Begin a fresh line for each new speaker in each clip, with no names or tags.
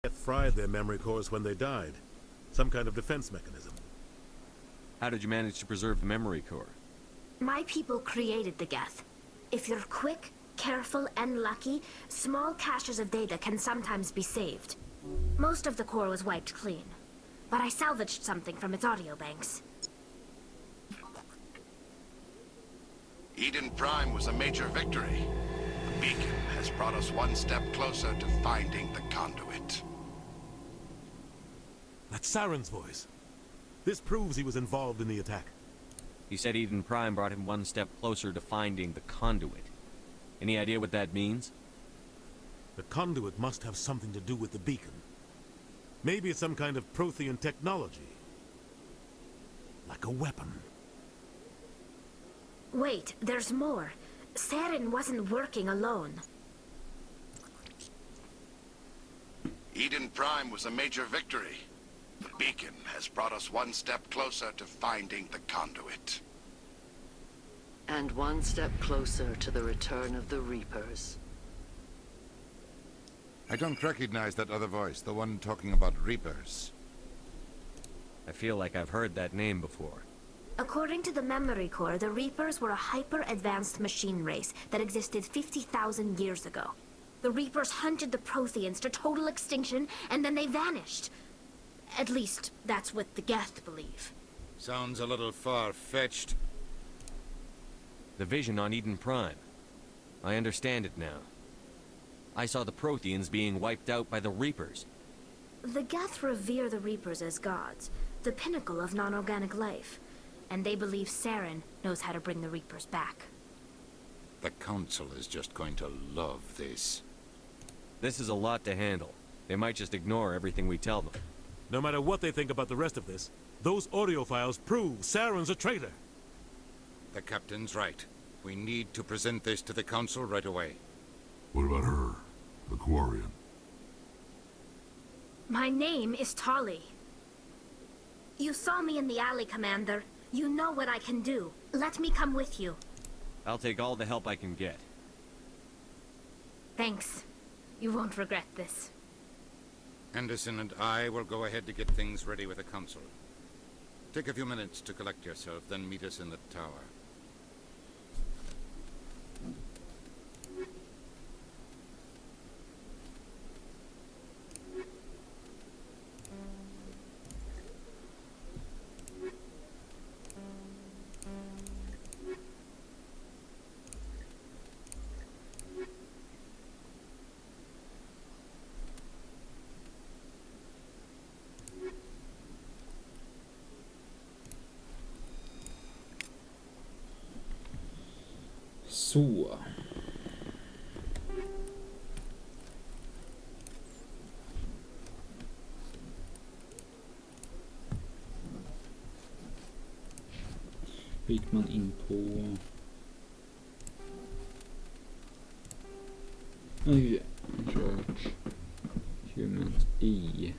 Death fried their memory cores when they died. Some kind of defense mechanism.
How did you manage to preserve the memory core?
My people created the Geth. If you're quick, careful, and lucky, small caches of data can sometimes be saved. Most of the core was wiped clean, but I salvaged something from its audio banks.
Eden Prime was a major victory. The beacon has brought us one step closer to finding the conduit.
That's Saren's voice. This proves he was involved in the attack.
He said Eden Prime brought him one step closer to finding the conduit. Any idea what that means?
The conduit must have something to do with the beacon. Maybe it's some kind of Prothean technology. Like a weapon.
Wait, there's more. Saren wasn't working alone.
Eden Prime was a major victory. The beacon has brought us one step closer to finding the conduit.
And one step closer to the return of the Reapers.
I don't recognize that other voice, the one talking about Reapers.
I feel like I've heard that name before.
According to the memory core, the Reapers were a hyper-advanced machine race that existed 50,000 years ago. The Reapers hunted the Protheans to total extinction, and then they vanished. At least, that's what the Geth believe.
Sounds a little far-fetched.
The vision on Eden Prime. I understand it now. I saw the Protheans being wiped out by the Reapers.
The Geth revere the Reapers as gods, the pinnacle of non-organic life. And they believe Saren knows how to bring the Reapers back.
The Council is just going to love this.
This is a lot to handle. They might just ignore everything we tell them.
No matter what they think about the rest of this, those audio files prove Saren's a traitor.
The Captain's right. We need to present this to the Council right away.
What about her? The Quarian?
My name is Tali. You saw me in the alley, Commander. You know what I can do. Let me come with you.
I'll take all the help I can get.
Thanks. You won't regret this.
Anderson and I will go ahead to get things ready with the Council. Take a few minutes to collect yourself, then meet us in the tower.
Så. Gick man in på Church Humans i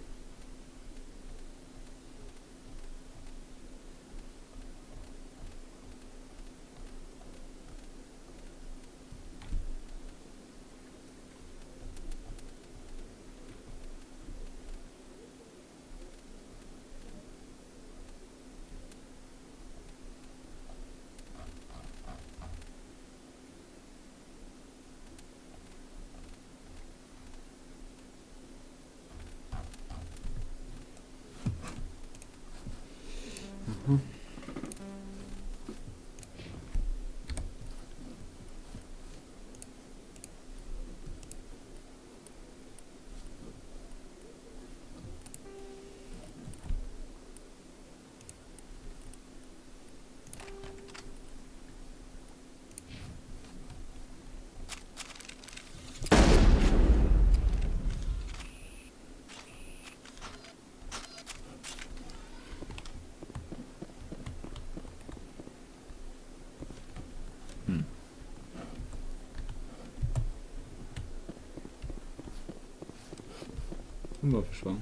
Den bara försvann.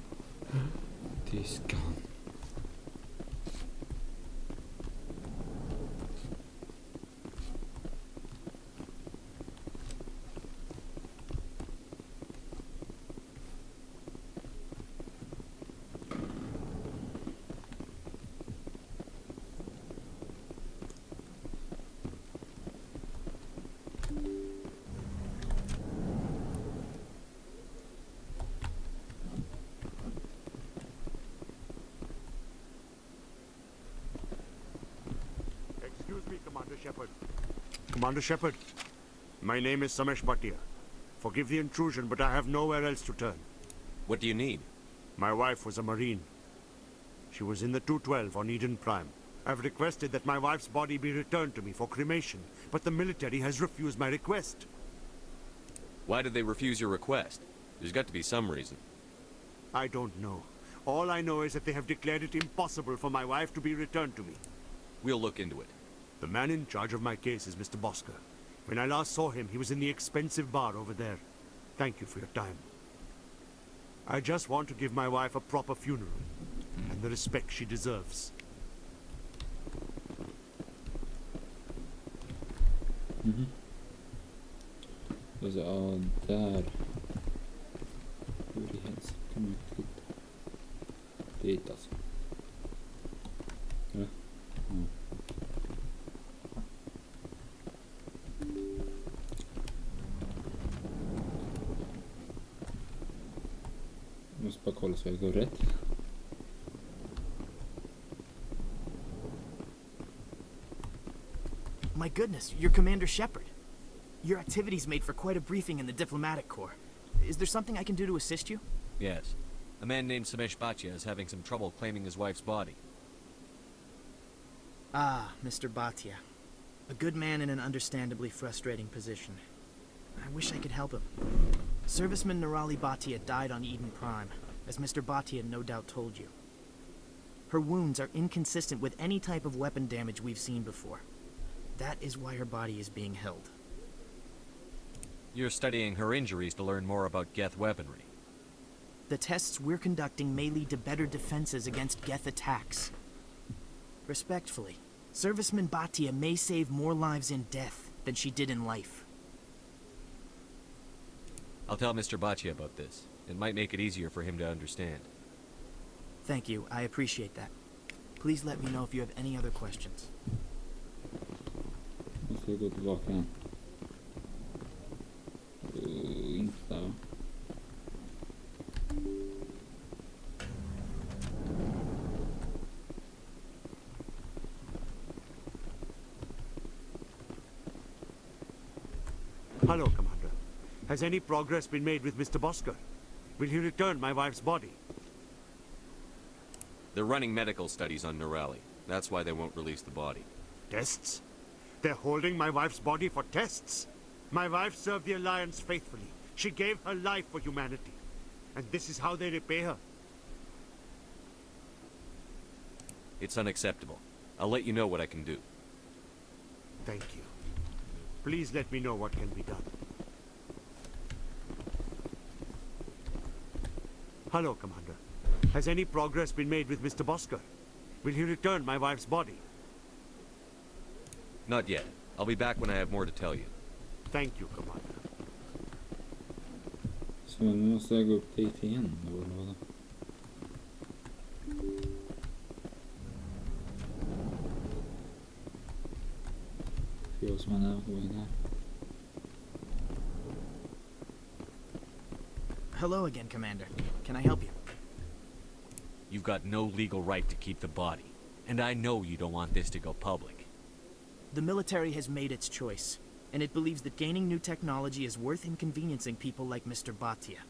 Tyskan.
Commander Shepard, my name is Samesh Bhatia. Forgive the intrusion, but I have nowhere else to turn.
What do you need?
My wife was a Marine. She was in the 212 on Eden Prime. I've requested that my wife's body be returned to me for cremation, but the military has refused my request.
Why did they refuse your request? There's got to be some reason.
I don't know. All I know is that they have declared it impossible for my wife to be returned to me.
We'll look into it.
The man in charge of my case is Mr. Bosker. When I last saw him, he was in the expensive bar over there. Thank you for your time. I just want to give my wife a proper funeral, and the respect she deserves.
Alltså, ja, där. Hur i helsike kan man titta? Dit alltså. Ja. Jag måste bara kolla så jag går rätt.
My goodness, you're Commander Shepard. Your activities made for quite a briefing in the diplomatic corps. Is there something I can do to assist you?
Yes. A man named Samesh Bhatia is having some trouble claiming his wife's body.
Ah, Mr. Bhatia. A good man in an understandably frustrating position. I wish I could help him. Serviceman Nirali Bhatia died on Eden Prime, as Mr. Bhatia no doubt told you. Her wounds are inconsistent with any type of weapon damage we've seen before. That is why her body is being held.
You're studying her injuries to learn more about Geth weaponry.
The tests we're conducting may lead to better defenses against Geth attacks. Respectfully, Serviceman Bhatia may save more lives in death than she did in life.
I'll tell Mr. Bhatia about this. It might make it easier for him to understand.
Thank you, I appreciate that. Please let me know if you have any other questions.
Måste jag gå tillbaka igen. Inte där, va?
Hello, Commander. Has any progress been made with Mr. Bosker? Will he return my wife's body?
They're running medical studies on Nirali. That's why they won't release the body.
Tests? They're holding my wife's body for tests? My wife served the Alliance faithfully. She gave her life for humanity. And this is how they repay her.
It's unacceptable. I'll let you know what I can do.
Thank you. Please let me know what can be done. Hello, Commander. Has any progress been made with Mr. Bosker? Will he return my wife's body?
Not yet. I'll be back when I have more to tell you.
Thank you, Commander.
Så nu måste jag gå upp dit igen då, eller vad? För jag som är nära gången här.
Hello again, Commander. Can I help you?
You've got no legal right to keep the body. And I know you don't want this to go public.
The military has made its choice, and it believes that gaining new technology is worth inconveniencing people like Mr. Bhatia.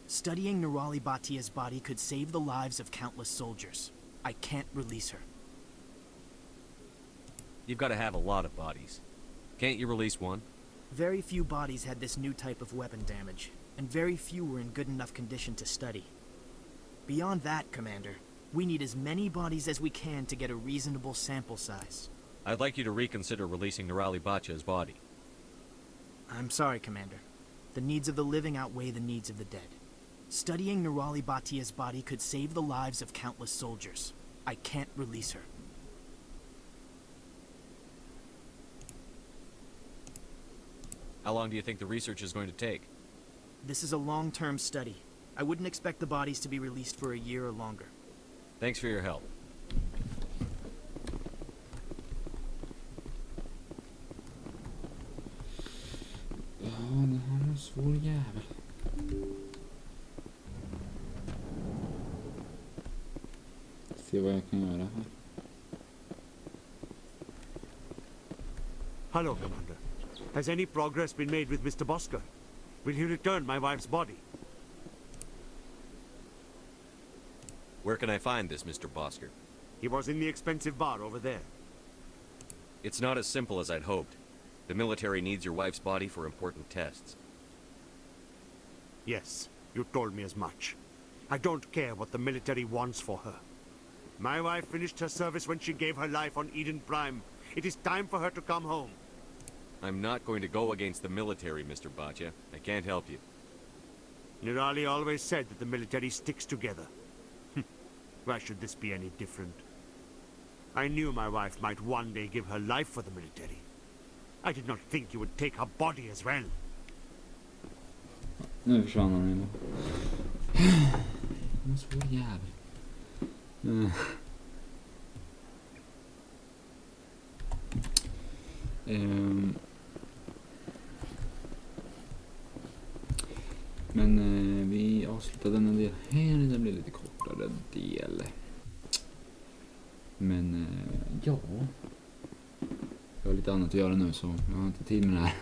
Studying Nirali Bhatia's body could save the lives of countless soldiers. I can't release her.
You've got to have a lot of bodies. Can't you release one?
Very few bodies had this new type of weapon damage, and very few were in good enough condition to study. Beyond that, Commander, we need as many bodies as we can to get a reasonable sample size.
I'd like you to reconsider releasing Nirali Bhatia's body.
I'm sorry, Commander. The needs of the living outweigh the needs of the dead. Studying Nirali Bhatia's body could save the lives of countless soldiers. I can't release her.
How long do you think the research is going to take?
This is a long-term study. I wouldn't expect the bodies to be released for a year or longer.
Thanks for your help.
Ja, den har en svår jävel. Se vad jag kan göra här.
Hello, Commander. Has any progress been made with Mr. Bosker? Will he return my wife's body?
Where can I find this Mr. Bosker?
He was in the expensive bar over there.
It's not as simple as I'd hoped. The military needs your wife's body for important tests.
Yes, you told me as much. I don't care what the military wants for her. My wife finished her service when she gave her life on Eden Prime. It is time for her to come home.
I'm not going to go against the military, Mr. Bhatia. I can't help you.
Nirali always said that the military sticks together. Why should this be any different? I knew my wife might one day give her life for the military. I did not think you would take her body as well.
Nu försvann han igen. Han är svår jävel. Men vi avslutar denna del här. Det blir lite kortare del. Men ja. Jag har lite annat att göra nu så jag har inte tid med det här.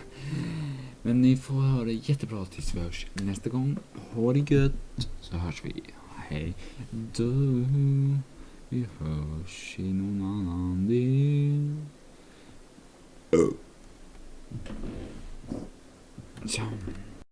Men ni får höra det jättebra tills vi hörs nästa gång. Ha det gött så hörs vi. Hej då. Vi hörs i någon annan del. Ciao.